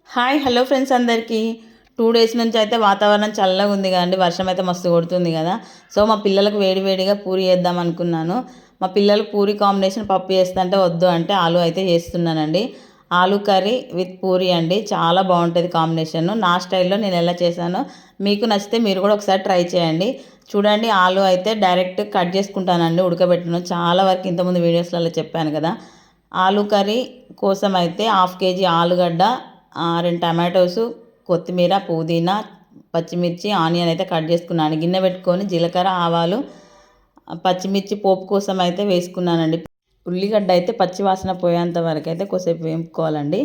Hi hello friends అందరికీ 2 days నుంచి అయితే వాతావరణం చల్లగా ఉంది కదండి. వర్షం అయితే మస్తు కొడుతుంది కదా. సో మా పిల్లలకు వేడి వేడిగా పూరి చేద్దాం అనుకున్నాను. మా పిల్లలు పూరి కాంబినేషన్ పప్పు చేస్తుంటే వద్దు అంటే ఆలు అయితే చేస్తున్నానండి. ఆలు కర్రీ విత్ పూరి అండి, చాలా బాగుంటుంది కాంబినేషన్. నా స్టైల్లో నేను ఎలా చేశానో మీకు నచ్చితే మీరు కూడా ఒకసారి ట్రై చేయండి. చూడండి, ఆలు అయితే డైరెక్ట్ కట్ చేసుకుంటానండి, ఉడకబెట్టను. చాలా వరకు ఇంతకుముందు వీడియోస్లలో చెప్పాను కదా. ఆలు కర్రీ కోసం అయితే 1/2 kg ఆలుగడ్డ, 2 టమాటోసు, కొత్తిమీర, పుదీనా, పచ్చిమిర్చి, ఆనియన్ అయితే కట్ చేసుకున్నాను. గిన్నె పెట్టుకొని జీలకర్ర, ఆవాలు, పచ్చిమిర్చి పోపు కోసం అయితే వేసుకున్నానండి. ఉల్లిగడ్డ అయితే పచ్చి వాసన పోయేంత వరకు అయితే కొద్దిసేపు వేపుకోవాలండి.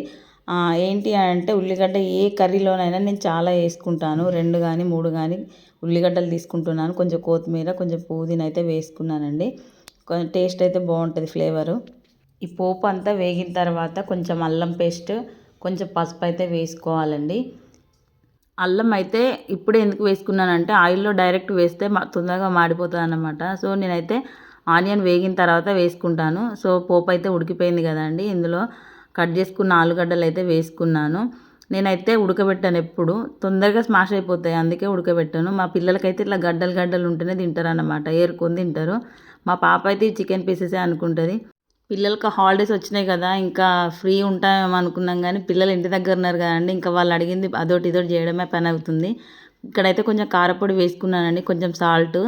ఏంటి అంటే ఉల్లిగడ్డ ఏ కర్రీలోనైనా నేను చాలా వేసుకుంటాను. 2 కానీ 3 కానీ ఉల్లిగడ్డలు తీసుకుంటున్నాను. కొంచెం కొత్తిమీర, కొంచెం పుదీనా అయితే వేసుకున్నానండి. కొంచెం టేస్ట్ అయితే బాగుంటుంది ఫ్లేవరు. ఈ పోపు అంతా వేగిన తర్వాత కొంచెం అల్లం పేస్ట్, కొంచెం పసుపు అయితే వేసుకోవాలండి. అల్లం అయితే ఇప్పుడే ఎందుకు వేసుకున్నానంటే ఆయిల్లో డైరెక్ట్ వేస్తే తొందరగా మాడిపోతుంది అన్నమాట. సో నేనైతే ఆనియన్ వేగిన తర్వాత వేసుకుంటాను. సో పోపు అయితే ఉడికిపోయింది కదండి, ఇందులో కట్ చేసుకున్న ఆలుగడ్డలు అయితే వేసుకున్నాను. నేనైతే ఉడకబెట్టాను, ఎప్పుడు తొందరగా స్మాష్ అయిపోతాయి అందుకే ఉడకబెట్టాను. మా పిల్లలకైతే ఇట్లా గడ్డలు గడ్డలు ఉంటేనే తింటారు అన్నమాట, ఏరుకొని తింటారు. మా పాప అయితే ఈ చికెన్ పీసెసే అనుకుంటుంది. పిల్లలకి హాలిడేస్ వచ్చినాయి కదా, ఇంకా ఫ్రీ ఉంటామేమో అనుకున్నాం కానీ పిల్లలు ఇంటి దగ్గర ఉన్నారు కదండి, ఇంకా వాళ్ళు అడిగింది అదొకటి ఇదొకటి చేయడమే పని అవుతుంది. ఇక్కడైతే కొంచెం కారపొడి వేసుకున్నానండి, కొంచెం సాల్ట్,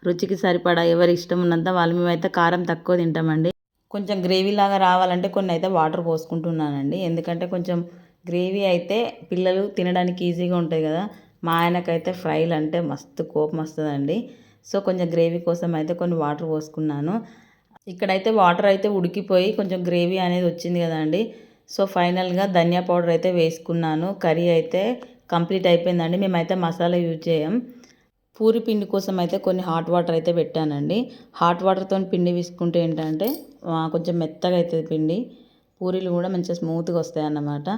రుచికి సరిపడా ఎవరి ఇష్టం ఉన్నంత వాళ్ళు. మేమైతే కారం తక్కువ తింటామండి. కొంచెం గ్రేవీ లాగా రావాలంటే కొన్ని అయితే వాటర్ పోసుకుంటున్నానండి, ఎందుకంటే కొంచెం గ్రేవీ అయితే పిల్లలు తినడానికి ఈజీగా ఉంటుంది కదా. మా ఆయనకైతే ఫ్రైలు అంటే మస్తు కోపం వస్తుందండి. సో కొంచెం గ్రేవీ కోసం అయితే కొన్ని వాటర్ పోసుకున్నాను. ఇక్కడైతే వాటర్ అయితే ఉడికిపోయి కొంచెం గ్రేవీ అనేది వచ్చింది కదండి. సో ఫైనల్గా ధనియా పౌడర్ అయితే వేసుకున్నాను. కర్రీ అయితే కంప్లీట్ అయిపోయిందండి. మేమైతే మసాలా యూజ్ చేయం. పూరి పిండి కోసం అయితే కొన్ని హాట్ వాటర్ అయితే పెట్టానండి. హాట్ వాటర్తో పిండి వేసుకుంటే ఏంటంటే కొంచెం మెత్తగా అవుతుంది పిండి, పూరీలు కూడా మంచిగా స్మూత్గా వస్తాయి అన్నమాట.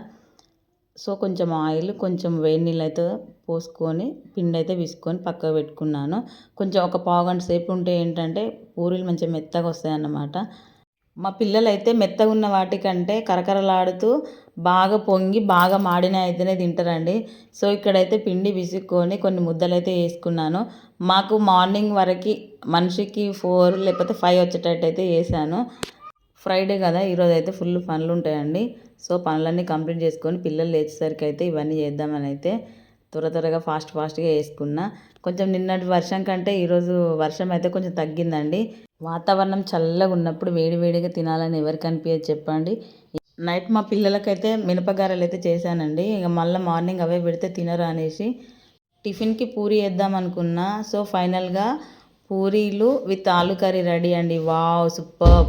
సో కొంచెం ఆయిల్, కొంచెం వేడి నీళ్ళు అయితే పోసుకొని పిండి అయితే విసుకొని పక్కకు పెట్టుకున్నాను. కొంచెం ఒక పావుగంట సేపు ఉంటే ఏంటంటే పూరీలు మంచిగా మెత్తగా వస్తాయి అన్నమాట. మా పిల్లలు అయితే మెత్తగా ఉన్న వాటికంటే కరకరలాడుతూ బాగా పొంగి బాగా మాడిన అయితేనే తింటారండి. సో ఇక్కడైతే పిండి విసుక్కొని కొన్ని ముద్దలు అయితే వేసుకున్నాను. మాకు మార్నింగ్ వరకు మనిషికి 4 లేకపోతే 5 వచ్చేటట్టు అయితే వేసాను. ఫ్రైడే కదా, ఈరోజు అయితే ఫుల్ పనులు ఉంటాయండి. సో పనులన్నీ కంప్లీట్ చేసుకొని పిల్లలు లేచేసరికి అయితే ఇవన్నీ చేద్దామని అయితే త్వరగా ఫాస్ట్గా వేసుకున్నా. కొంచెం నిన్నటి వర్షం కంటే ఈరోజు వర్షం అయితే కొంచెం తగ్గిందండి. వాతావరణం చల్లగా ఉన్నప్పుడు వేడివేడిగా తినాలని ఎవరికి అనిపించదు చెప్పండి. నైట్ మా పిల్లలకైతే మినపగారెలు అయితే చేశానండి. ఇక మళ్ళీ మార్నింగ్ అవే పెడితే తినరు అనేసి టిఫిన్కి పూరి వేద్దాం అనుకున్నా. సో ఫైనల్గా పూరీలు విత్ ఆలు కర్రీ రెడీ అండి. Wow, super.